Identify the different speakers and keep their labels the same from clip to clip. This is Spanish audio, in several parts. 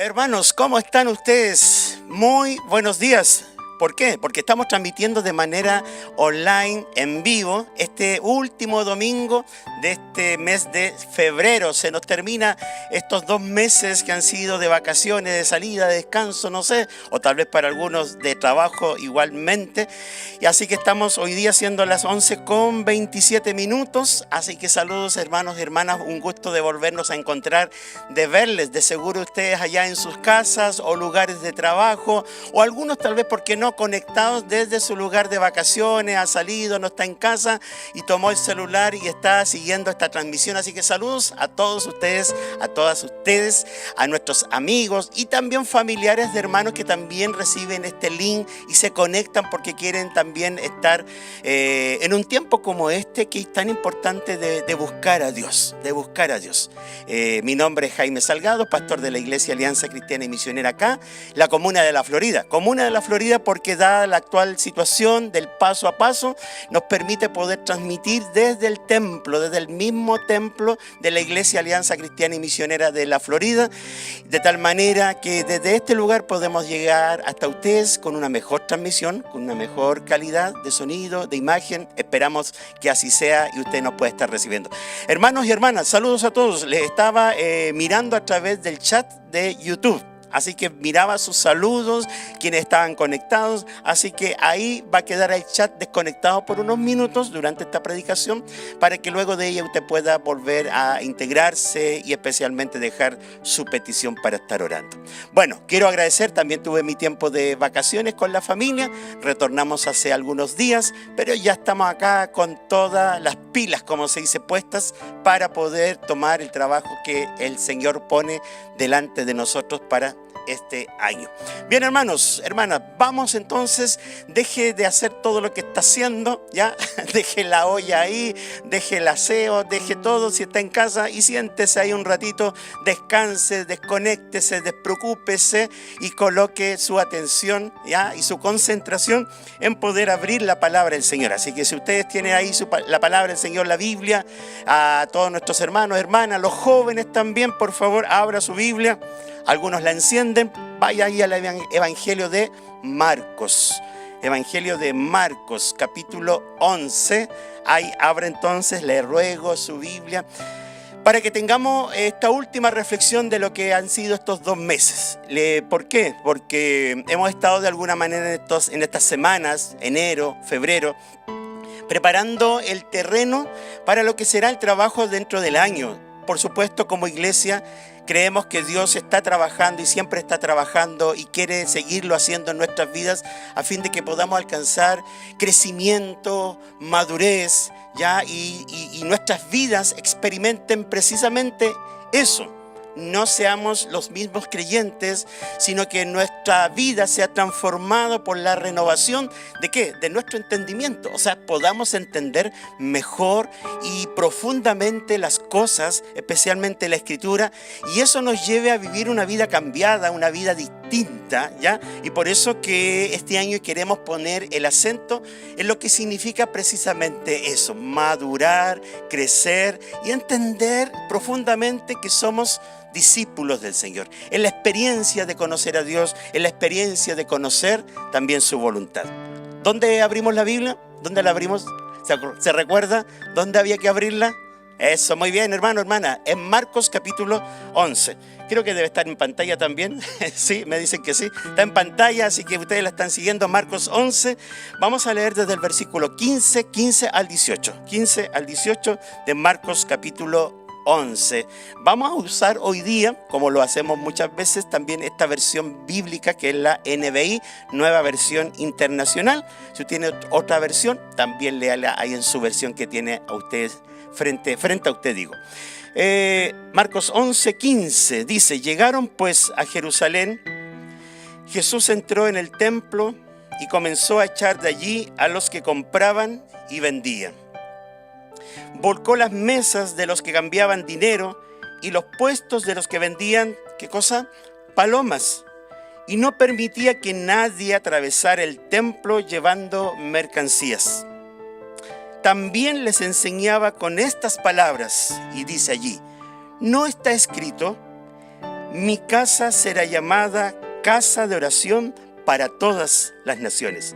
Speaker 1: Hermanos, ¿cómo están ustedes? Muy buenos días. ¿Por qué? Porque estamos transmitiendo de manera online, en vivo, este último domingo de este mes de febrero. Se nos termina estos 2 meses que han sido de vacaciones, de salida, de descanso, no sé, o tal vez para algunos de trabajo igualmente. Y así que estamos hoy día siendo las 11:27. Así que saludos, hermanos y hermanas, un gusto de volvernos a encontrar, de verles. De seguro ustedes allá en sus casas o lugares de trabajo, o algunos tal vez, ¿por qué no?, conectados desde su lugar de vacaciones, ha salido, no está en casa y tomó el celular y está siguiendo esta transmisión. Así que saludos a todos ustedes, a todas ustedes, a nuestros amigos y también familiares de hermanos que también reciben este link y se conectan porque quieren también estar en un tiempo como este, que es tan importante de buscar a Dios, mi nombre es Jaime Salgado, pastor de la Iglesia Alianza Cristiana y Misionera acá, la comuna de La Florida, porque dada la actual situación del paso a paso, nos permite poder transmitir desde el templo, desde el mismo templo de la Iglesia Alianza Cristiana y Misionera de La Florida, de tal manera que desde este lugar podemos llegar hasta ustedes con una mejor transmisión, con una mejor calidad de sonido, de imagen. Esperamos que así sea y usted nos pueda estar recibiendo. Hermanos y hermanas, saludos a todos. Les estaba mirando a través del chat de YouTube. Así que miraba sus saludos, quienes estaban conectados. Así que ahí va a quedar el chat desconectado por unos minutos durante esta predicación, para que luego de ella usted pueda volver a integrarse y especialmente dejar su petición para estar orando. Bueno, quiero agradecer, también tuve mi tiempo de vacaciones con la familia, retornamos hace algunos días, pero ya estamos acá con todas las pilas, como se dice, puestas para poder tomar el trabajo que el Señor pone delante de nosotros para este año. Bien, hermanos, hermanas, vamos entonces, deje de hacer todo lo que está haciendo, ya, deje la olla ahí, deje el aseo, deje todo si está en casa y siéntese ahí un ratito, descanse, desconéctese, despreocúpese y coloque su atención, ya, y su concentración en poder abrir la palabra del Señor. Así que si ustedes tienen ahí la palabra del Señor, la Biblia, a todos nuestros hermanos, hermanas, los jóvenes también, por favor, abra su Biblia. Algunos la encienden, vaya ahí al Evangelio de Marcos. Evangelio de Marcos, capítulo 11. Ahí abra entonces, le ruego su Biblia, para que tengamos esta última reflexión de lo que han sido estos 2 meses. ¿Por qué? Porque hemos estado de alguna manera en estas semanas, enero, febrero, preparando el terreno para lo que será el trabajo dentro del año. Por supuesto, como iglesia, creemos que Dios está trabajando y siempre está trabajando y quiere seguirlo haciendo en nuestras vidas a fin de que podamos alcanzar crecimiento, madurez, ¿ya? Y nuestras vidas experimenten precisamente eso. No seamos los mismos creyentes, sino que nuestra vida sea transformada por la renovación ¿de qué? De nuestro entendimiento. O sea, podamos entender mejor y profundamente las cosas, especialmente la Escritura, y eso nos lleve a vivir una vida cambiada, una vida distinta, ¿ya? Y por eso que este año queremos poner el acento en lo que significa precisamente eso: madurar, crecer y entender profundamente que somos discípulos del Señor, en la experiencia de conocer a Dios, en la experiencia de conocer también su voluntad. ¿Dónde abrimos la Biblia? ¿Dónde la abrimos? ¿Se recuerda dónde había que abrirla? Eso, muy bien, hermano, hermana, en Marcos capítulo 11. Creo que debe estar en pantalla también. Sí, me dicen que sí. Está en pantalla, así que ustedes la están siguiendo. Marcos 11. Vamos a leer desde el versículo 15 al 18. 15 al 18 de Marcos capítulo 11. Vamos a usar hoy día, como lo hacemos muchas veces, también esta versión bíblica que es la NBI, Nueva Versión Internacional. Si usted tiene otra versión, también léala ahí en su versión que tiene a ustedes frente a usted, digo. Marcos 11:15 dice: llegaron pues a Jerusalén. Jesús entró en el templo y comenzó a echar de allí a los que compraban y vendían. Volcó las mesas de los que cambiaban dinero y los puestos de los que vendían, ¿qué cosa? Palomas. Y no permitía que nadie atravesara el templo llevando mercancías. También les enseñaba con estas palabras, y dice allí: ¿no está escrito: mi casa será llamada casa de oración para todas las naciones.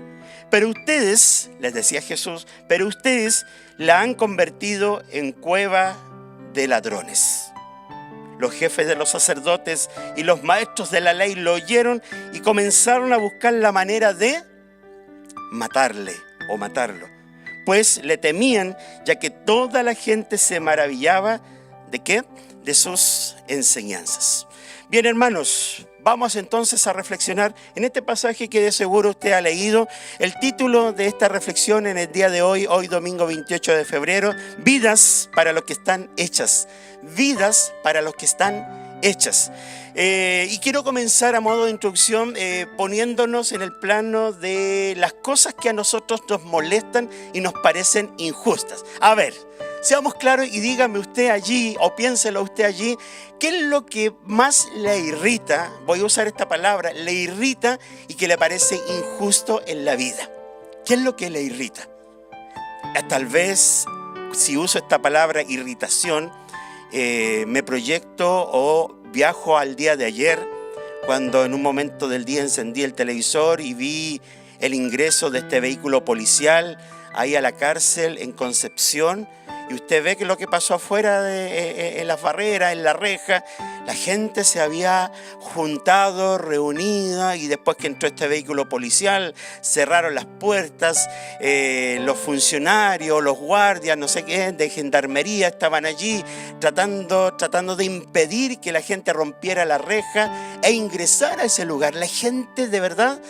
Speaker 1: Pero ustedes, les decía Jesús, pero ustedes la han convertido en cueva de ladrones. Los jefes de los sacerdotes y los maestros de la ley lo oyeron y comenzaron a buscar la manera de matarle o matarlo, pues le temían, ya que toda la gente se maravillaba ¿de qué? De sus enseñanzas. Bien, hermanos, vamos entonces a reflexionar en este pasaje que de seguro usted ha leído. El título de esta reflexión en el día de hoy domingo 28 de febrero, vidas para los que están hechas. Vidas para los que están hechas. Y quiero comenzar a modo de introducción poniéndonos en el plano de las cosas que a nosotros nos molestan y nos parecen injustas. A ver, seamos claros y dígame usted allí, o piénselo usted allí, ¿qué es lo que más le irrita? Voy a usar esta palabra, le irrita y que le parece injusto en la vida. ¿Qué es lo que le irrita? Tal vez, si uso esta palabra irritación, me proyecto o viajo al día de ayer, cuando en un momento del día encendí el televisor y vi el ingreso de este vehículo policial ahí a la cárcel en Concepción. Y usted ve que lo que pasó afuera en las barreras, en la reja, la gente se había juntado, reunida, y después que entró este vehículo policial, cerraron las puertas, los funcionarios, los guardias, no sé qué, de gendarmería estaban allí tratando de impedir que la gente rompiera la reja e ingresara a ese lugar. La gente de verdad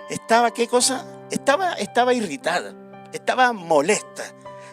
Speaker 1: estaba, ¿qué cosa? Estaba irritada, estaba molesta.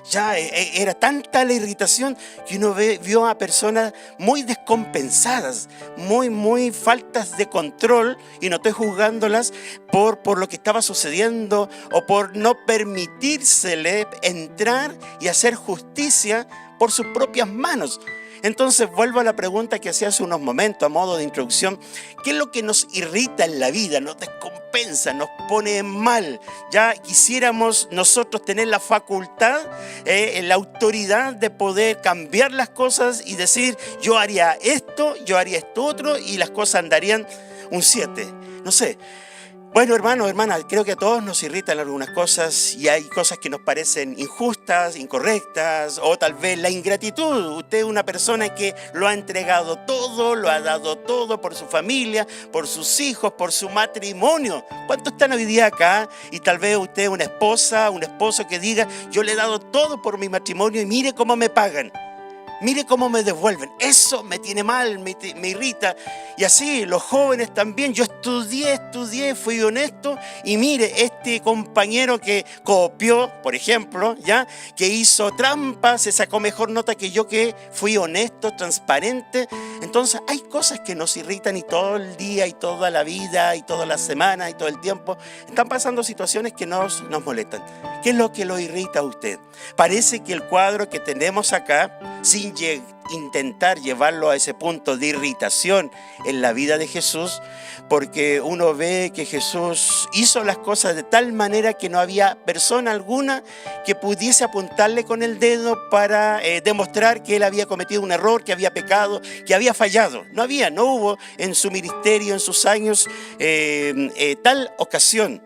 Speaker 1: Ya era tanta la irritación que uno vio a personas muy descompensadas, muy faltas de control, y no estoy juzgándolas por lo que estaba sucediendo o por no permitírsele entrar y hacer justicia por sus propias manos. Entonces vuelvo a la pregunta que hacía hace unos momentos a modo de introducción. ¿Qué es lo que nos irrita en la vida, nos descompensa, nos pone mal? Ya quisiéramos nosotros tener la facultad, la autoridad de poder cambiar las cosas y decir, yo haría esto otro, y las cosas andarían un 7. No sé. Bueno, hermanos, hermanas, creo que a todos nos irritan algunas cosas, y hay cosas que nos parecen injustas, incorrectas, o tal vez la ingratitud. Usted es una persona que lo ha entregado todo, lo ha dado todo por su familia, por sus hijos, por su matrimonio. ¿Cuántos están hoy día acá? Y tal vez usted es una esposa, un esposo que diga, yo le he dado todo por mi matrimonio y mire cómo me pagan. Mire cómo me devuelven. Eso me tiene mal, me irrita. Y así los jóvenes también. Yo estudié, fui honesto. Y mire, este compañero que copió, por ejemplo, ya, que hizo trampa, se sacó mejor nota que yo, que fui honesto, transparente. Entonces hay cosas que nos irritan, y todo el día y toda la vida y toda la semana y todo el tiempo están pasando situaciones que nos molestan. ¿Qué es lo que lo irrita a usted? Parece que el cuadro que tenemos acá, sin intentar llevarlo a ese punto de irritación en la vida de Jesús, porque uno ve que Jesús hizo las cosas de tal manera que no había persona alguna que pudiese apuntarle con el dedo para demostrar que él había cometido un error, que había pecado, que había fallado. No hubo en su ministerio, en sus años, tal ocasión.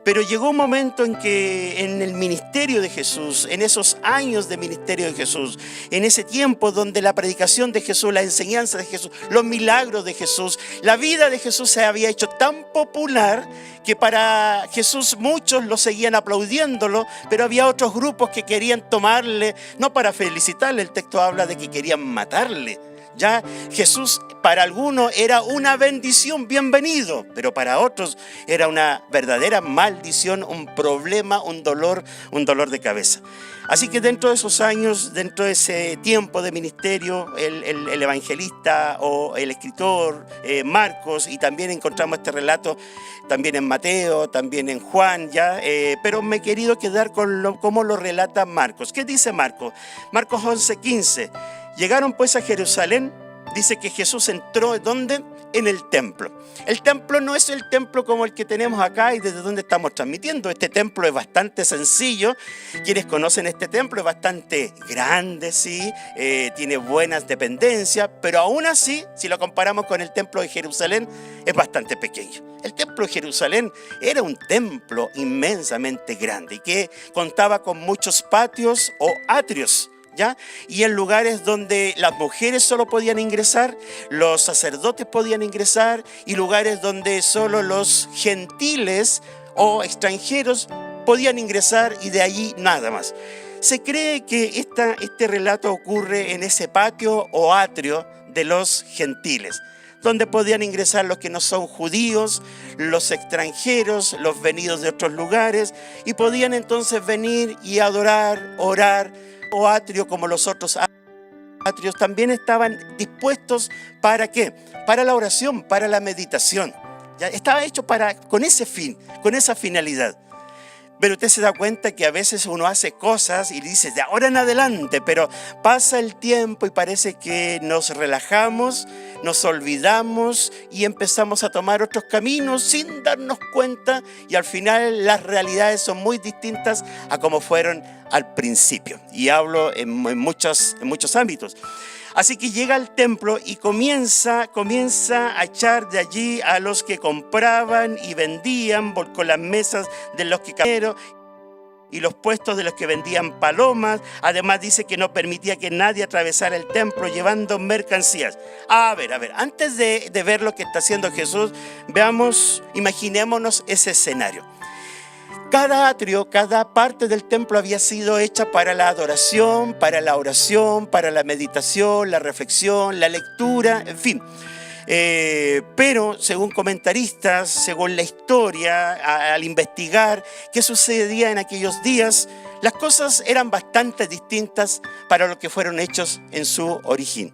Speaker 1: Pero llegó un momento en que en el ministerio de Jesús, en esos años de ministerio de Jesús, en ese tiempo donde la predicación de Jesús, la enseñanza de Jesús, los milagros de Jesús, la vida de Jesús se había hecho tan popular que para Jesús muchos lo seguían aplaudiéndolo, pero había otros grupos que querían tomarle, no para felicitarle, el texto habla de que querían matarle. Ya Jesús para algunos era una bendición, bienvenido, pero para otros era una verdadera maldición, un problema, un dolor de cabeza. Así que dentro de esos años, dentro de ese tiempo de ministerio, el evangelista o el escritor Marcos, y también encontramos este relato también en Mateo, también en Juan, pero me he querido quedar con cómo lo relata Marcos. ¿Qué dice Marcos? Marcos 11:15. Llegaron pues a Jerusalén. Dice que Jesús entró, ¿dónde? en el templo. El templo no es el templo como el que tenemos acá y desde donde estamos transmitiendo. Este templo es bastante sencillo. Quienes conocen este templo es bastante grande, sí, tiene buenas dependencias, pero aún así, si lo comparamos con el templo de Jerusalén, es bastante pequeño. El templo de Jerusalén era un templo inmensamente grande y que contaba con muchos patios o atrios, ¿ya? Y en lugares donde las mujeres solo podían ingresar, los sacerdotes podían ingresar, y lugares donde solo los gentiles o extranjeros podían ingresar, y de allí nada más. Se cree que este relato ocurre en ese patio o atrio de los gentiles, donde podían ingresar los que no son judíos, los extranjeros, los venidos de otros lugares, y podían entonces venir y adorar, orar. O atrio, como los otros atrios, también estaban dispuestos ¿para qué? Para la oración, para la meditación. ¿Ya? Estaba hecho con ese fin, con esa finalidad. Pero usted se da cuenta que a veces uno hace cosas y dice de ahora en adelante, pero pasa el tiempo y parece que nos relajamos, nos olvidamos y empezamos a tomar otros caminos sin darnos cuenta, y al final las realidades son muy distintas a como fueron al principio. Y hablo en muchos ámbitos. Así que llega al templo y comienza a echar de allí a los que compraban y vendían, con las mesas de los que cambiaron y los puestos de los que vendían palomas. Además dice que no permitía que nadie atravesara el templo llevando mercancías. A ver, antes de ver lo que está haciendo Jesús, imaginémonos ese escenario. Cada atrio, cada parte del templo había sido hecha para la adoración, para la oración, para la meditación, la reflexión, la lectura, en fin. Pero según comentaristas, según la historia, al investigar qué sucedía en aquellos días, las cosas eran bastante distintas para lo que fueron hechos en su origen.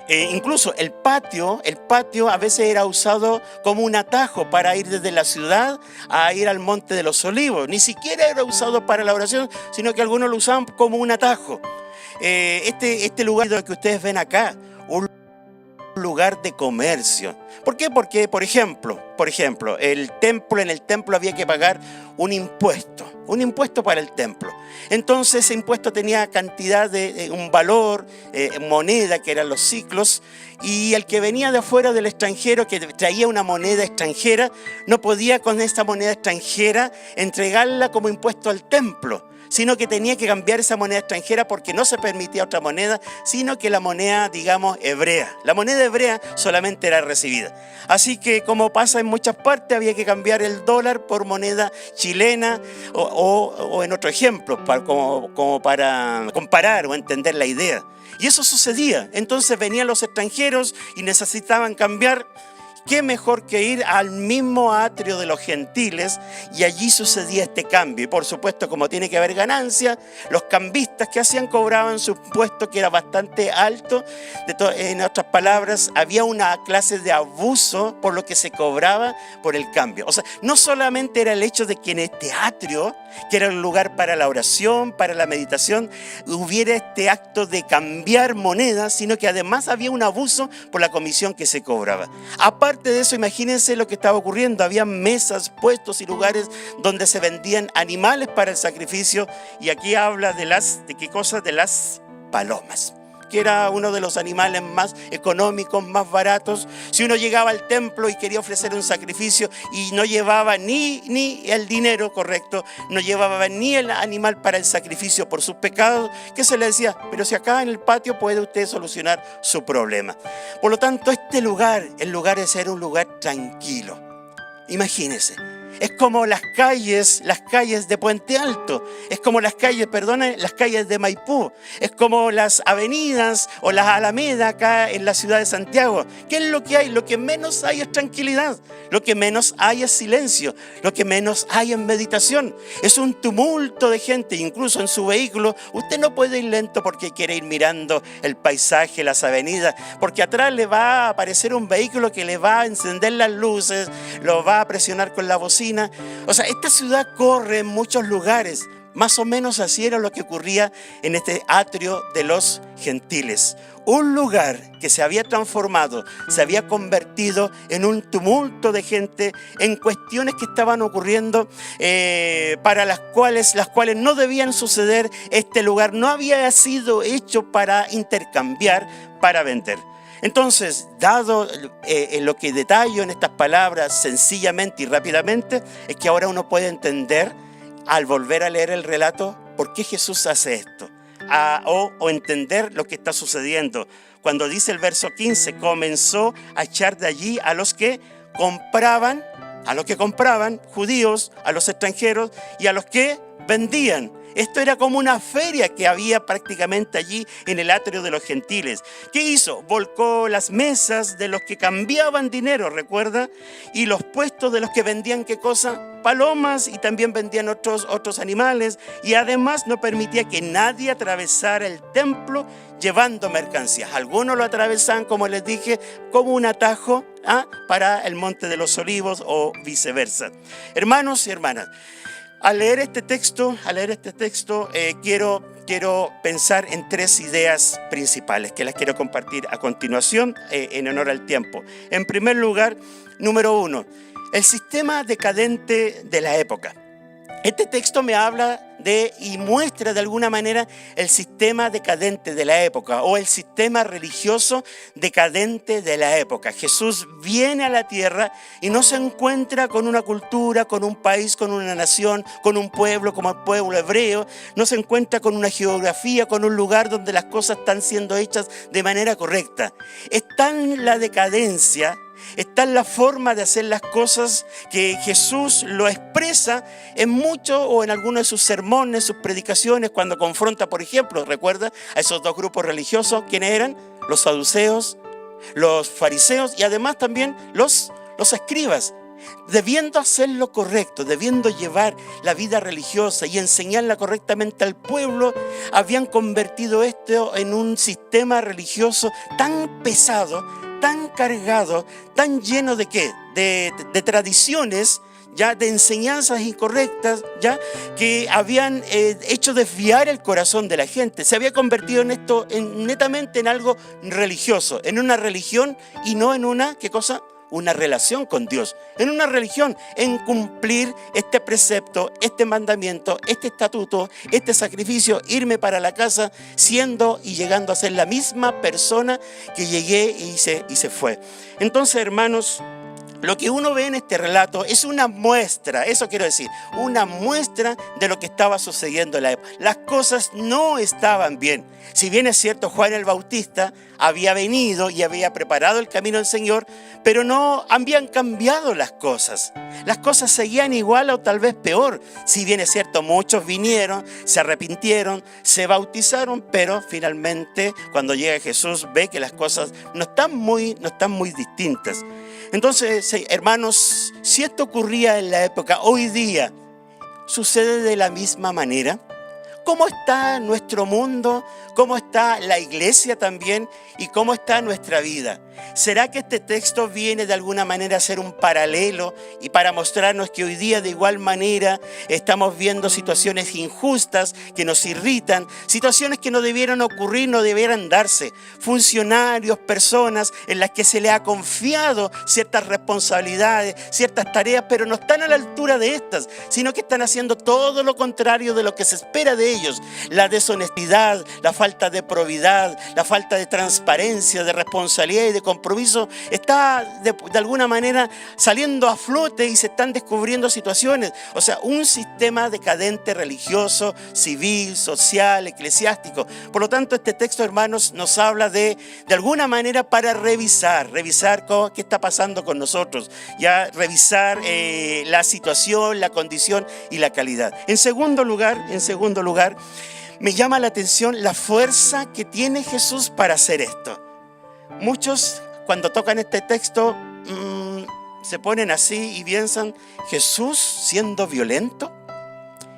Speaker 1: Incluso el patio a veces era usado como un atajo para ir desde la ciudad a ir al Monte de los Olivos. Ni siquiera era usado para la oración, sino que algunos lo usaban como un atajo. Este lugar que ustedes ven acá, un lugar de comercio. ¿Por qué? Porque, por ejemplo, en el templo había que pagar un impuesto para el templo. Entonces ese impuesto tenía cantidad de un valor, moneda, que eran los siclos, y el que venía de afuera, del extranjero, que traía una moneda extranjera, no podía con esta moneda extranjera entregarla como impuesto al templo, sino que tenía que cambiar esa moneda extranjera porque no se permitía otra moneda, sino que la moneda, hebrea. La moneda hebrea solamente era recibida. Así que, como pasa en muchas partes, había que cambiar el dólar por moneda chilena o en otro ejemplo, como para comparar o entender la idea. Y eso sucedía. Entonces venían los extranjeros y necesitaban cambiar. ¿Qué mejor que ir al mismo atrio de los gentiles? Y allí sucedía este cambio. Y por supuesto, como tiene que haber ganancia, los cambistas que hacían cobraban su impuesto, que era bastante alto. En otras palabras, había una clase de abuso por lo que se cobraba por el cambio. O sea, no solamente era el hecho de que en este atrio, que era un lugar para la oración, para la meditación, hubiera este acto de cambiar monedas, sino que además había un abuso por la comisión que se cobraba. Aparte de eso, imagínense lo que estaba ocurriendo. Había mesas, puestos y lugares donde se vendían animales para el sacrificio. Y aquí habla de las palomas, que era uno de los animales más económicos, más baratos. Si uno llegaba al templo y quería ofrecer un sacrificio y no llevaba ni el dinero correcto, no llevaba ni el animal para el sacrificio por sus pecados, ¿qué se le decía? Pero si acá en el patio puede usted solucionar su problema. Por lo tanto, el lugar de ser un lugar tranquilo. Imagínense. Es como las calles de Puente Alto, es como las calles de Maipú, es como las avenidas o las alamedas acá en la ciudad de Santiago. ¿Qué es lo que hay? Lo que menos hay es tranquilidad, lo que menos hay es silencio, lo que menos hay es meditación. Es un tumulto de gente, incluso en su vehículo. Usted no puede ir lento porque quiere ir mirando el paisaje, las avenidas, porque atrás le va a aparecer un vehículo que le va a encender las luces, lo va a presionar con la bocina. O sea, esta ciudad corre en muchos lugares, Más o menos así era lo que ocurría en este atrio de los gentiles. Un lugar que se había transformado, se había convertido en un tumulto de gente, en cuestiones que estaban ocurriendo para las cuales no debían suceder. Este lugar no había sido hecho para intercambiar, para vender. Entonces, dado lo que detallo en estas palabras sencillamente y rápidamente, es que ahora uno puede entender, al volver a leer el relato, por qué Jesús hace esto. O entender lo que está sucediendo. Cuando dice el verso 15, comenzó a echar de allí a los que compraban, judíos, a los extranjeros y a los que vendían. Esto era como una feria que había prácticamente allí en el atrio de los gentiles. ¿Qué hizo? Volcó las mesas de los que cambiaban dinero, ¿recuerda? Y los puestos de los que vendían, ¿qué cosa? Palomas, y también vendían otros animales. Y además no permitía que nadie atravesara el templo llevando mercancías. Algunos lo atravesaban, como les dije, como un atajo para el Monte de los Olivos o viceversa. Hermanos y hermanas, al leer este texto, quiero pensar en tres ideas principales que las quiero compartir a continuación en honor al tiempo. En primer lugar, número 1, el sistema decadente de la época. Este texto me habla y muestra de alguna manera el sistema decadente de la época o el sistema religioso decadente de la época. Jesús viene a la tierra y no se encuentra con una cultura, con un país, con una nación, con un pueblo como el pueblo hebreo. No se encuentra con una geografía, con un lugar donde las cosas están siendo hechas de manera correcta. Está en la decadencia. Está en la forma de hacer las cosas que Jesús lo expresa en muchos o en algunos de sus sermones, sus predicaciones, cuando confronta, por ejemplo, recuerda a esos dos grupos religiosos, ¿quiénes eran? Los saduceos, los fariseos y además también los escribas. Debiendo hacer lo correcto, debiendo llevar la vida religiosa y enseñarla correctamente al pueblo, habían convertido esto en un sistema religioso tan pesado, tan cargado, tan lleno ¿de qué? De tradiciones, ya de enseñanzas incorrectas, ya que habían hecho desviar el corazón de la gente. Se había convertido en esto netamente en algo religioso, en una religión y no en una, ¿qué cosa? Una relación con Dios, en una religión, en cumplir este precepto, este mandamiento, este estatuto, este sacrificio, irme para la casa siendo y llegando a ser la misma persona que llegué y se fue. Entonces, hermanos, lo que uno ve en este relato es una muestra, eso quiero decir, una muestra de lo que estaba sucediendo en la época. Las cosas no estaban bien. Si bien es cierto, Juan el Bautista había venido y había preparado el camino del Señor, pero no habían cambiado las cosas. Las cosas seguían igual o tal vez peor. Si bien es cierto, muchos vinieron, se arrepintieron, se bautizaron, pero finalmente cuando llega Jesús ve que las cosas no están muy distintas. Entonces, hermanos, si esto ocurría en la época, hoy día, ¿sucede de la misma manera? ¿Cómo está nuestro mundo? ¿Cómo está la iglesia también? ¿Y cómo está nuestra vida? ¿Será que este texto viene de alguna manera a ser un paralelo y para mostrarnos que hoy día de igual manera estamos viendo situaciones injustas que nos irritan, situaciones que no debieran ocurrir, no debieran darse? Funcionarios, personas en las que se le ha confiado ciertas responsabilidades, ciertas tareas, pero no están a la altura de estas, sino que están haciendo todo lo contrario de lo que se espera de ellos. La deshonestidad, la falta de probidad, la falta de transparencia, de responsabilidad y de compromiso está de alguna manera saliendo a flote y se están descubriendo situaciones. O sea, un sistema decadente religioso, civil, social, eclesiástico. Por lo tanto, este texto, hermanos, nos habla de alguna manera para revisar qué está pasando con nosotros, ya revisar la situación, la condición y la calidad. En segundo lugar, me llama la atención la fuerza que tiene Jesús para hacer esto. Muchos cuando tocan este texto se ponen así y piensan, ¿Jesús siendo violento?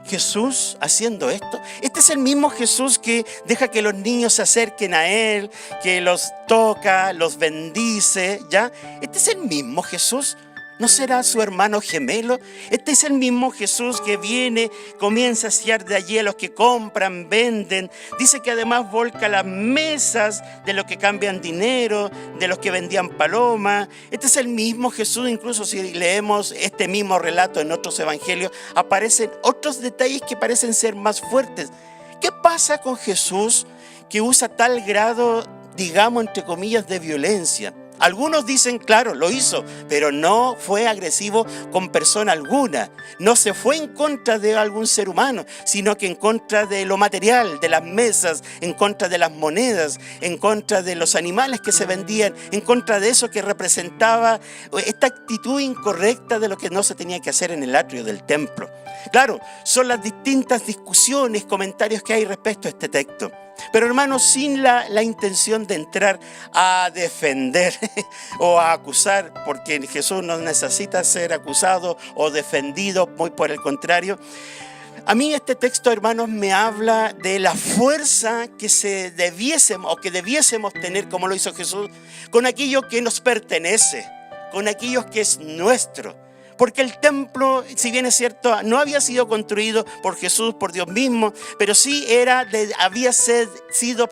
Speaker 1: ¿Jesús haciendo esto? Este es el mismo Jesús que deja que los niños se acerquen a Él, que los toca, los bendice, ¿ya? Este es el mismo Jesús. ¿No será su hermano gemelo? Este es el mismo Jesús que viene, comienza a saciar de allí a los que compran, venden. Dice que además volca las mesas de los que cambian dinero, de los que vendían palomas. Este es el mismo Jesús. Incluso si leemos este mismo relato en otros evangelios, aparecen otros detalles que parecen ser más fuertes. ¿Qué pasa con Jesús que usa tal grado, digamos, entre comillas, de violencia? Algunos dicen, claro, lo hizo, pero no fue agresivo con persona alguna. No se fue en contra de algún ser humano, sino que en contra de lo material, de las mesas, en contra de las monedas, en contra de los animales que se vendían, en contra de eso que representaba esta actitud incorrecta de lo que no se tenía que hacer en el atrio del templo. Claro, son las distintas discusiones, comentarios que hay respecto a este texto. Pero hermanos, sin la intención de entrar a defender o a acusar, porque Jesús no necesita ser acusado o defendido, muy por el contrario. A mí este texto, hermanos, me habla de la fuerza que debiésemos tener, como lo hizo Jesús, con aquello que nos pertenece, con aquello que es nuestro. Porque el templo, si bien es cierto, no había sido construido por Jesús, por Dios mismo, pero sí había sido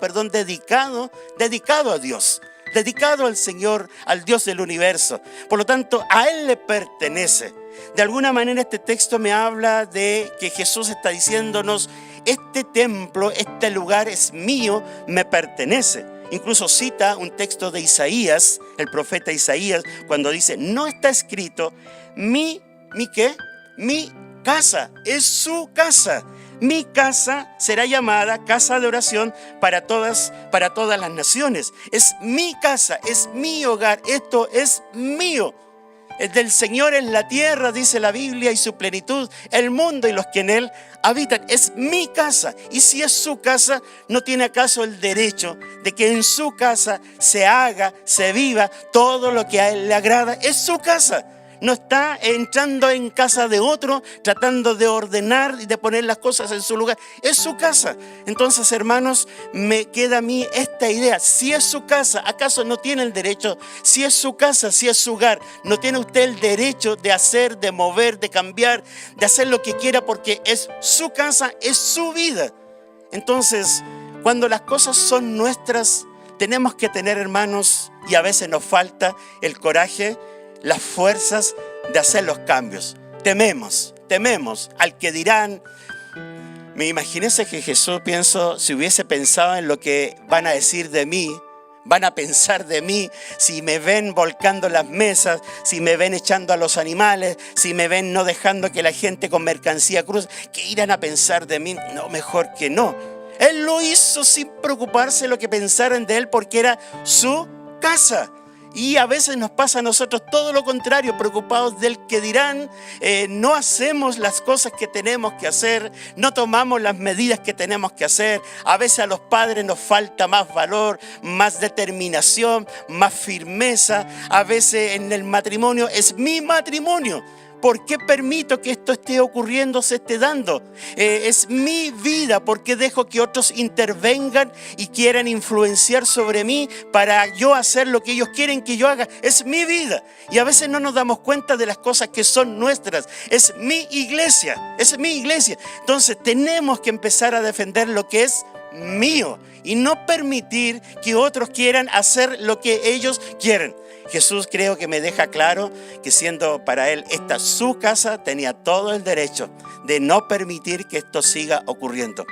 Speaker 1: dedicado a Dios, dedicado al Señor, al Dios del universo. Por lo tanto, a Él le pertenece. De alguna manera este texto me habla de que Jesús está diciéndonos, este templo, este lugar es mío, me pertenece. Incluso cita un texto de Isaías, el profeta Isaías, cuando dice, no está escrito, mi casa, es su casa. Mi casa será llamada casa de oración para todas las naciones. Es mi casa, es mi hogar, esto es mío. El del Señor es la tierra, dice la Biblia, y su plenitud, el mundo y los que en él habitan. Es mi casa. Y si es su casa, ¿no tiene acaso el derecho de que en su casa se haga, se viva todo lo que a él le agrada? Es su casa. No está entrando en casa de otro, tratando de ordenar y de poner las cosas en su lugar. Es su casa. Entonces, hermanos, me queda a mí esta idea. Si es su casa, ¿acaso no tiene el derecho? Si es su casa, si es su hogar, ¿no tiene usted el derecho de hacer, de mover, de cambiar, de hacer lo que quiera? Porque es su casa, es su vida. Entonces, cuando las cosas son nuestras, tenemos que tener, hermanos, y a veces nos falta el coraje, las fuerzas de hacer los cambios. Tememos al que dirán. Me imaginé que Jesús, si hubiese pensado en lo que van a decir de mí, van a pensar de mí, si me ven volcando las mesas, si me ven echando a los animales, si me ven no dejando que la gente con mercancía cruce, ¿qué irán a pensar de mí? No, mejor que no. Él lo hizo sin preocuparse lo que pensaran de él, porque era su casa. Y a veces nos pasa a nosotros todo lo contrario, preocupados del que dirán, no hacemos las cosas que tenemos que hacer, no tomamos las medidas que tenemos que hacer. A veces a los padres nos falta más valor, más determinación, más firmeza. A veces en el matrimonio es mi matrimonio. ¿Por qué permito que esto esté ocurriendo, se esté dando? Es mi vida. ¿Por qué dejo que otros intervengan y quieran influenciar sobre mí para yo hacer lo que ellos quieren que yo haga? Es mi vida. Y a veces no nos damos cuenta de las cosas que son nuestras. Es mi iglesia. Es mi iglesia. Entonces tenemos que empezar a defender lo que es mío y no permitir que otros quieran hacer lo que ellos quieren. Jesús creo que me deja claro que siendo para él esta su casa, tenía todo el derecho de no permitir que esto siga ocurriendo.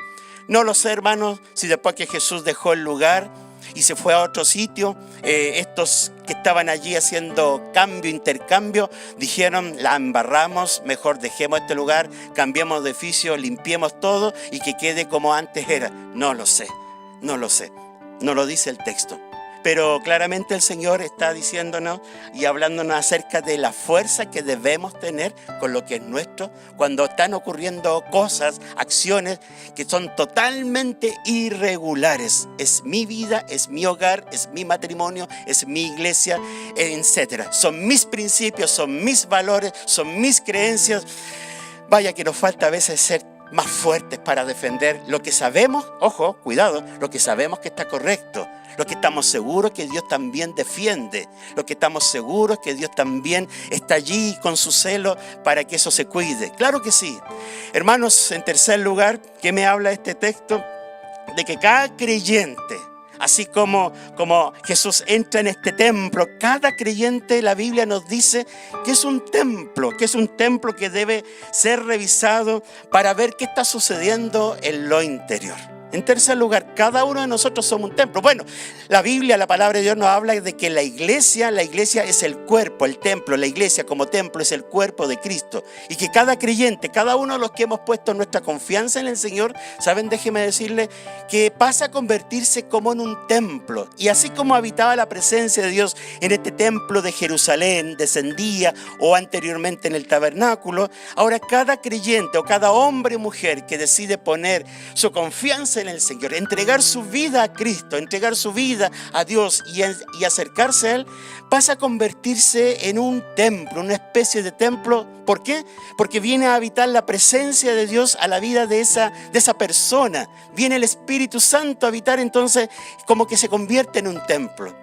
Speaker 1: No lo sé, hermanos, si después que Jesús dejó el lugar y se fue a otro sitio, estos que estaban allí haciendo intercambio, dijeron, la embarramos, mejor dejemos este lugar, cambiemos de oficio, limpiemos todo y que quede como antes era. No lo sé, no lo dice el texto. Pero claramente el Señor está diciéndonos y hablándonos acerca de la fuerza que debemos tener con lo que es nuestro cuando están ocurriendo cosas, acciones que son totalmente irregulares. Es mi vida, es mi hogar, es mi matrimonio, es mi iglesia, etc. Son mis principios, son mis valores, son mis creencias. Vaya que nos falta a veces ser más fuertes para defender lo que sabemos, ojo, cuidado, lo que sabemos que está correcto, lo que estamos seguros que Dios también defiende, lo que estamos seguros que Dios también está allí con su celo para que eso se cuide. Claro que sí. Hermanos, en tercer lugar, ¿qué me habla este texto? De que cada creyente, así como Jesús entra en este templo, cada creyente, la Biblia nos dice que es un templo que debe ser revisado para ver qué está sucediendo en lo interior. En tercer lugar, cada uno de nosotros somos un templo. Bueno, la Biblia, la palabra de Dios nos habla de que la iglesia es el cuerpo, el templo. La iglesia como templo es el cuerpo de Cristo. Y que cada creyente, cada uno de los que hemos puesto nuestra confianza en el Señor, ¿saben? Déjeme decirle que pasa a convertirse como en un templo. Y así como habitaba la presencia de Dios en este templo de Jerusalén, descendía o anteriormente en el tabernáculo, ahora cada creyente o cada hombre o mujer que decide poner su confianza en el Señor, entregar su vida a Cristo, entregar su vida a Dios y acercarse a Él, pasa a convertirse en un templo, una especie de templo. ¿Por qué? Porque viene a habitar la presencia de Dios a la vida de esa persona. Viene el Espíritu Santo a habitar, entonces como que se convierte en un templo.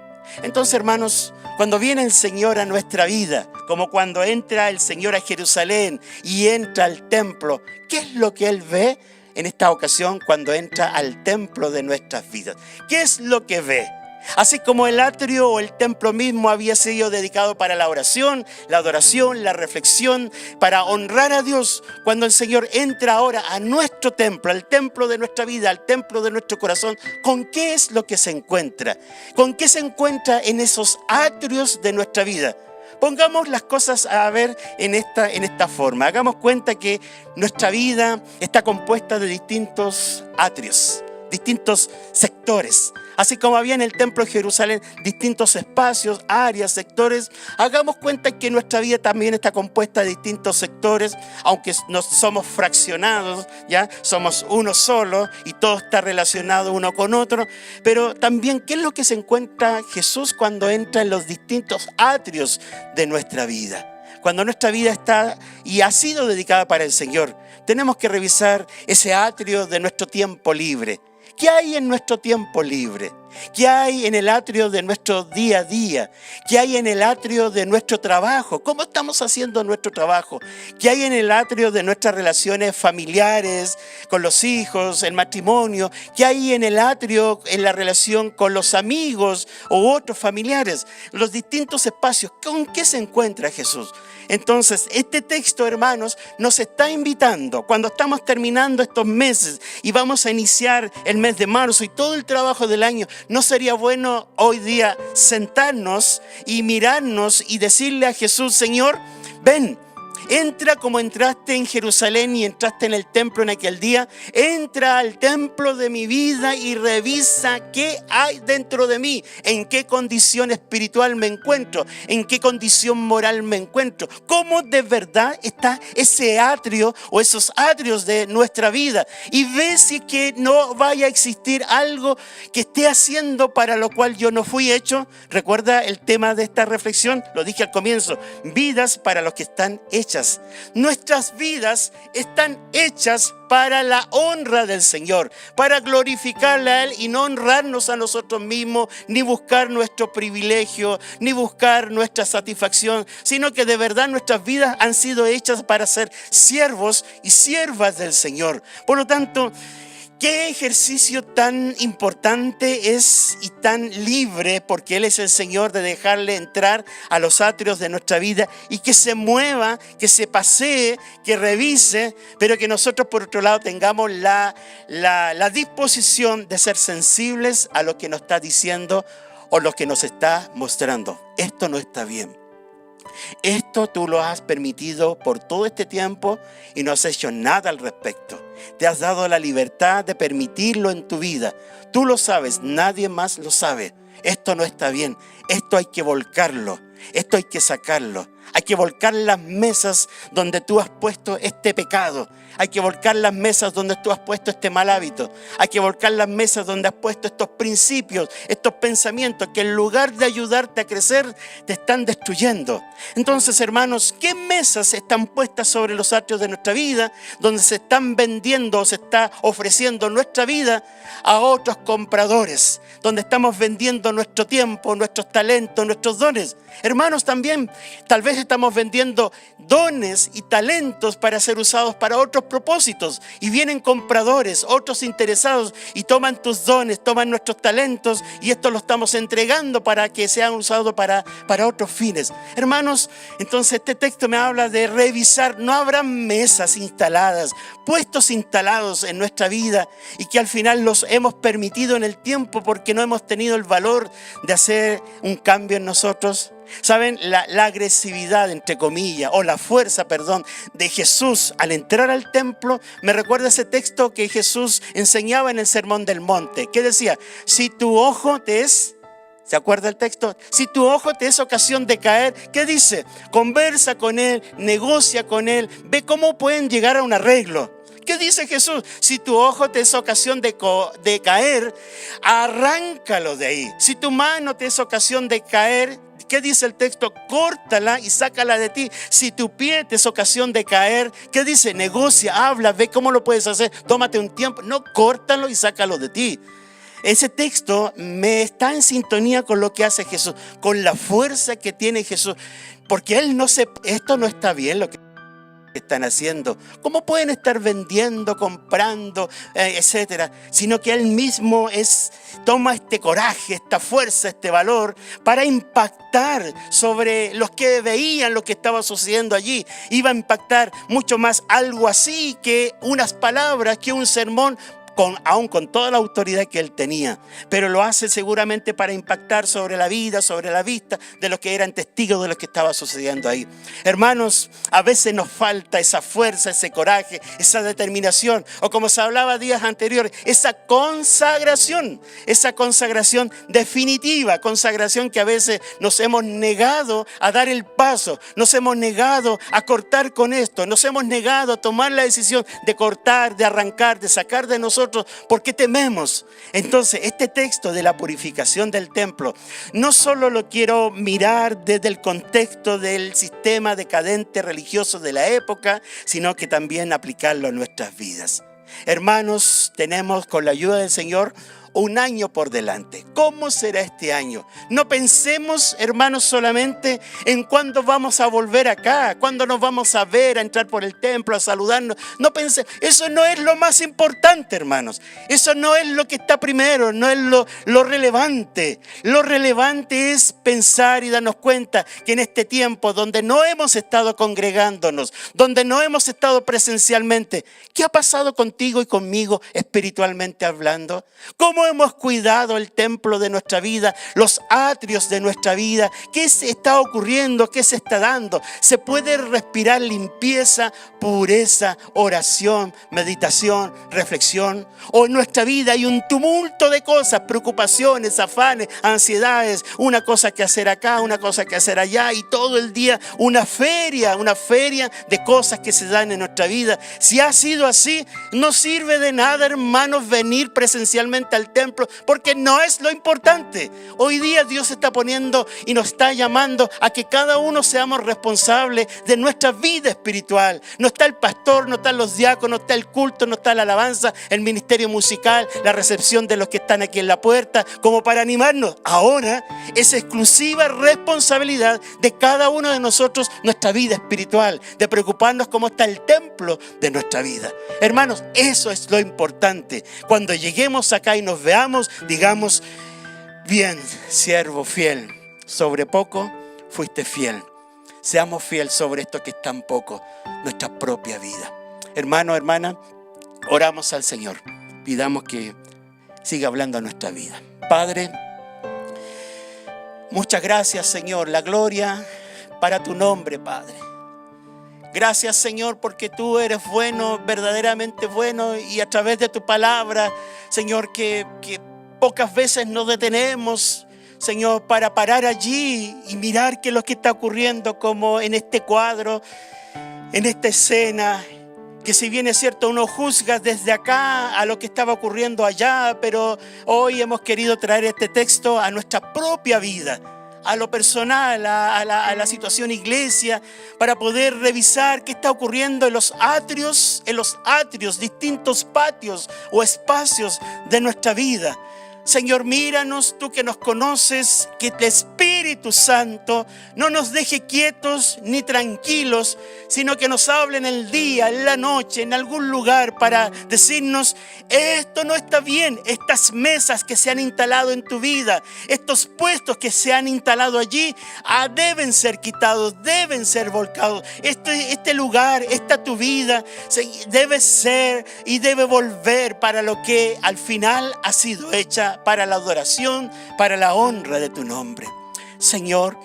Speaker 1: Entonces, hermanos, cuando viene el Señor a nuestra vida, como cuando entra el Señor a Jerusalén y entra al templo, ¿qué es lo que Él ve en esta ocasión cuando entra al templo de nuestras vidas? ¿Qué es lo que ve? Así como el atrio o el templo mismo había sido dedicado para la oración, la adoración, la reflexión, para honrar a Dios, cuando el Señor entra ahora a nuestro templo, al templo de nuestra vida, al templo de nuestro corazón, ¿con qué es lo que se encuentra? ¿Con qué se encuentra en esos atrios de nuestra vida? Pongamos las cosas a ver en esta forma. Hagamos cuenta que nuestra vida está compuesta de distintos atrios, distintos sectores. Así como había en el templo de Jerusalén distintos espacios, áreas, sectores, hagamos cuenta que nuestra vida también está compuesta de distintos sectores, aunque no somos fraccionados, ya somos uno solo y todo está relacionado uno con otro. Pero también, ¿qué es lo que se encuentra Jesús cuando entra en los distintos atrios de nuestra vida? Cuando nuestra vida está y ha sido dedicada para el Señor, tenemos que revisar ese atrio de nuestro tiempo libre. ¿Qué hay en nuestro tiempo libre? ¿Qué hay en el atrio de nuestro día a día? ¿Qué hay en el atrio de nuestro trabajo? ¿Cómo estamos haciendo nuestro trabajo? ¿Qué hay en el atrio de nuestras relaciones familiares, con los hijos, el matrimonio? ¿Qué hay en el atrio en la relación con los amigos u otros familiares? Los distintos espacios. ¿Con qué se encuentra Jesús? Entonces, este texto, hermanos, nos está invitando, cuando estamos terminando estos meses y vamos a iniciar el mes de marzo y todo el trabajo del año, ¿no sería bueno hoy día sentarnos y mirarnos y decirle a Jesús: Señor, ven, entra como entraste en Jerusalén y entraste en el templo en aquel día, entra al templo de mi vida y revisa qué hay dentro de mí, en qué condición espiritual me encuentro, en qué condición moral me encuentro, cómo de verdad está ese atrio o esos atrios de nuestra vida, y ve si es que no vaya a existir algo que esté haciendo para lo cual yo no fui hecho. Recuerda el tema de esta reflexión, lo dije al comienzo: vidas para los que están hechas. Nuestras vidas están hechas para la honra del Señor, para glorificarle a Él y no honrarnos a nosotros mismos, ni buscar nuestro privilegio, ni buscar nuestra satisfacción, sino que de verdad nuestras vidas han sido hechas para ser siervos y siervas del Señor. Por lo tanto, ¿qué ejercicio tan importante es y tan libre, porque Él es el Señor, de dejarle entrar a los atrios de nuestra vida y que se mueva, que se pasee, que revise, pero que nosotros por otro lado tengamos la disposición de ser sensibles a lo que nos está diciendo o lo que nos está mostrando? Esto no está bien. Esto tú lo has permitido por todo este tiempo y no has hecho nada al respecto. Te has dado la libertad de permitirlo en tu vida. Tú lo sabes, nadie más lo sabe. Esto no está bien. Esto hay que volcarlo. Esto hay que sacarlo. Hay que volcar las mesas donde tú has puesto este pecado. Hay que volcar las mesas donde tú has puesto este mal hábito. Hay que volcar las mesas donde has puesto estos principios, estos pensamientos que en lugar de ayudarte a crecer, te están destruyendo. Entonces, hermanos, ¿qué mesas están puestas sobre los atrios de nuestra vida, donde se están vendiendo o se está ofreciendo nuestra vida a otros compradores, donde estamos vendiendo nuestro tiempo, nuestros talentos, nuestros dones? Hermanos, también tal vez estamos vendiendo dones y talentos para ser usados para otros propósitos, y vienen compradores, otros interesados, y toman tus dones, toman nuestros talentos, y esto lo estamos entregando para que sean usados para otros fines. Hermanos, entonces este texto me habla de revisar. No habrá mesas instaladas, puestos instalados en nuestra vida, y que al final los hemos permitido en el tiempo porque no hemos tenido el valor de hacer un cambio en nosotros. ¿Saben? La agresividad, entre comillas, o la fuerza, perdón, de Jesús al entrar al templo, me recuerda ese texto que Jesús enseñaba en el Sermón del Monte, que decía: si tu ojo te es... ¿Se acuerda el texto? Si tu ojo te es ocasión de caer, ¿qué dice? Conversa con él, negocia con él, ve cómo pueden llegar a un arreglo. ¿Qué dice Jesús? Si tu ojo te es ocasión de caer, arráncalo de ahí. Si tu mano te es ocasión de caer, ¿qué dice el texto? Córtala y sácala de ti. Si tu pie te es ocasión de caer, ¿qué dice? Negocia, habla, ve cómo lo puedes hacer. Tómate un tiempo. No, córtalo y sácalo de ti. Ese texto me está en sintonía con lo que hace Jesús, con la fuerza que tiene Jesús. Porque esto no está bien lo que están haciendo. ¿Cómo pueden estar vendiendo, comprando, etcétera? Sino que Él mismo toma este coraje, esta fuerza, este valor para impactar sobre los que veían lo que estaba sucediendo allí. Iba a impactar mucho más algo así que unas palabras, que un sermón, aún con toda la autoridad que él tenía, pero lo hace seguramente para impactar sobre la vida, sobre la vista de los que eran testigos de lo que estaba sucediendo ahí. Hermanos, a veces nos falta esa fuerza, ese coraje, esa determinación, o como se hablaba días anteriores, esa consagración definitiva, consagración que a veces nos hemos negado a dar el paso, nos hemos negado a cortar con esto, nos hemos negado a tomar la decisión de cortar, de arrancar, de sacar de nosotros, porque tememos. Entonces, este texto de la purificación del templo, no solo lo quiero mirar desde el contexto del sistema decadente religioso de la época, sino que también aplicarlo a nuestras vidas. Hermanos, tenemos, con la ayuda del Señor, un año por delante. ¿Cómo será este año? No pensemos, hermanos, solamente en cuándo vamos a volver acá, cuándo nos vamos a ver, a entrar por el templo, a saludarnos. No pensemos, eso no es lo más importante, hermanos. Eso no es lo que está primero, no es lo relevante. Lo relevante es pensar y darnos cuenta que en este tiempo donde no hemos estado congregándonos, donde no hemos estado presencialmente, ¿qué ha pasado contigo y conmigo espiritualmente hablando? ¿Cómo hemos cuidado el templo de nuestra vida, los atrios de nuestra vida? ¿Qué se está ocurriendo? ¿Qué se está dando? ¿Se puede respirar limpieza, pureza, oración, meditación, reflexión? ¿O en nuestra vida hay un tumulto de cosas, preocupaciones, afanes, ansiedades, una cosa que hacer acá, una cosa que hacer allá, y todo el día una feria de cosas que se dan en nuestra vida? Si ha sido así, no sirve de nada, hermanos, venir presencialmente al templo, porque no es lo importante. Hoy día Dios está poniendo y nos está llamando a que cada uno seamos responsables de nuestra vida espiritual. No está el pastor, no están los diáconos, no está el culto, no está la alabanza, el ministerio musical, la recepción de los que están aquí en la puerta, como para animarnos. Ahora es exclusiva responsabilidad de cada uno de nosotros nuestra vida espiritual, de preocuparnos cómo está el templo de nuestra vida. Hermanos, eso es lo importante. Cuando lleguemos acá y nos veamos, digamos: bien, siervo fiel, sobre poco fuiste fiel. Seamos fieles sobre esto que es tan poco, nuestra propia vida. Hermano, hermana, oramos al Señor. Pidamos que siga hablando a nuestra vida. Padre, muchas gracias, Señor. La gloria para tu nombre, Padre. Gracias, Señor, porque tú eres bueno, verdaderamente bueno, y a través de tu palabra, Señor, que pocas veces nos detenemos, Señor, para parar allí y mirar qué es lo que está ocurriendo, como en este cuadro, en esta escena, que si bien es cierto uno juzga desde acá a lo que estaba ocurriendo allá, pero hoy hemos querido traer este texto a nuestra propia vida, a lo personal, a la situación iglesia, para poder revisar qué está ocurriendo en los atrios, distintos patios o espacios de nuestra vida. Señor, míranos, tú que nos conoces, que el Espíritu Santo no nos deje quietos ni tranquilos, sino que nos hable en el día, en la noche, en algún lugar para decirnos: esto no está bien, estas mesas que se han instalado en tu vida, estos puestos que se han instalado allí, deben ser quitados, deben ser volcados. Este lugar, esta tu vida, debe ser y debe volver para lo que al final ha sido hecha, para la adoración, para la honra de tu nombre. Señor,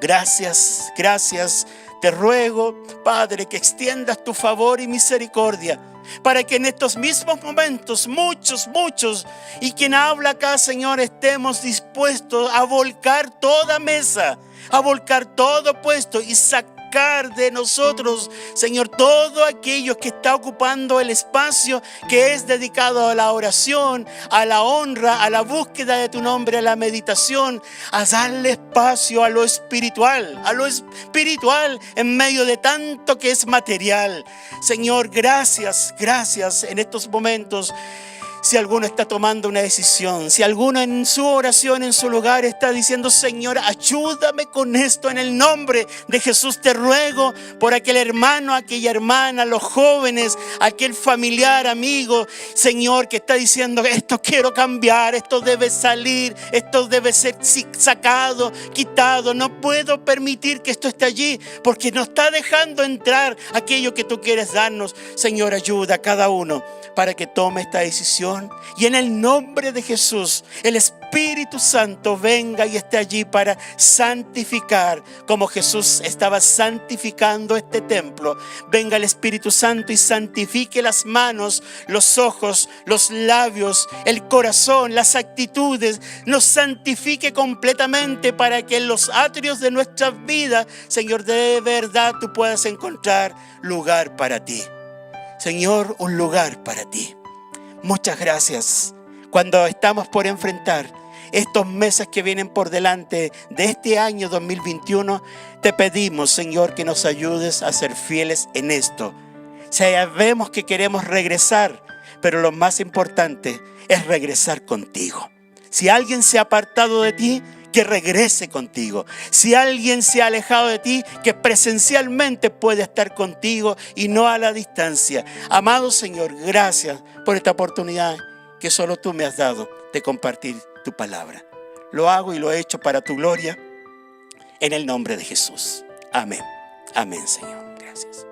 Speaker 1: gracias, gracias. Te ruego, Padre, que extiendas tu favor y misericordia, para que en estos mismos momentos muchos, y quien habla acá, Señor, estemos dispuestos a volcar toda mesa, a volcar todo puesto y sacar de nosotros, Señor, todo aquello que está ocupando el espacio que es dedicado a la oración, a la honra, a la búsqueda de tu nombre, a la meditación, a darle espacio a lo espiritual en medio de tanto que es material. Señor, gracias en estos momentos. Si alguno está tomando una decisión, si alguno en su oración, en su lugar, está diciendo: Señor, ayúdame con esto en el nombre de Jesús, te ruego por aquel hermano, aquella hermana, los jóvenes, aquel familiar, amigo, Señor, que está diciendo: esto quiero cambiar, esto debe salir, esto debe ser sacado, quitado, no puedo permitir que esto esté allí, porque no está dejando entrar aquello que tú quieres darnos. Señor, ayuda a cada uno para que tome esta decisión. Y en el nombre de Jesús, el Espíritu Santo venga y esté allí para santificar, como Jesús estaba santificando este templo. Venga el Espíritu Santo y santifique las manos, los ojos, los labios, el corazón, las actitudes. Nos santifique completamente para que en los atrios de nuestra vida, Señor, de verdad tú puedas encontrar lugar para ti. Señor, un lugar para ti. Muchas gracias. Cuando estamos por enfrentar estos meses que vienen por delante de este año 2021, te pedimos, Señor, que nos ayudes a ser fieles en esto. Sabemos que queremos regresar, pero lo más importante es regresar contigo. Si alguien se ha apartado de ti, que regrese contigo. Si alguien se ha alejado de ti, que presencialmente pueda estar contigo y no a la distancia. Amado Señor, gracias por esta oportunidad que solo tú me has dado de compartir tu palabra. Lo hago y lo he hecho para tu gloria, en el nombre de Jesús. Amén. Amén, Señor. Gracias.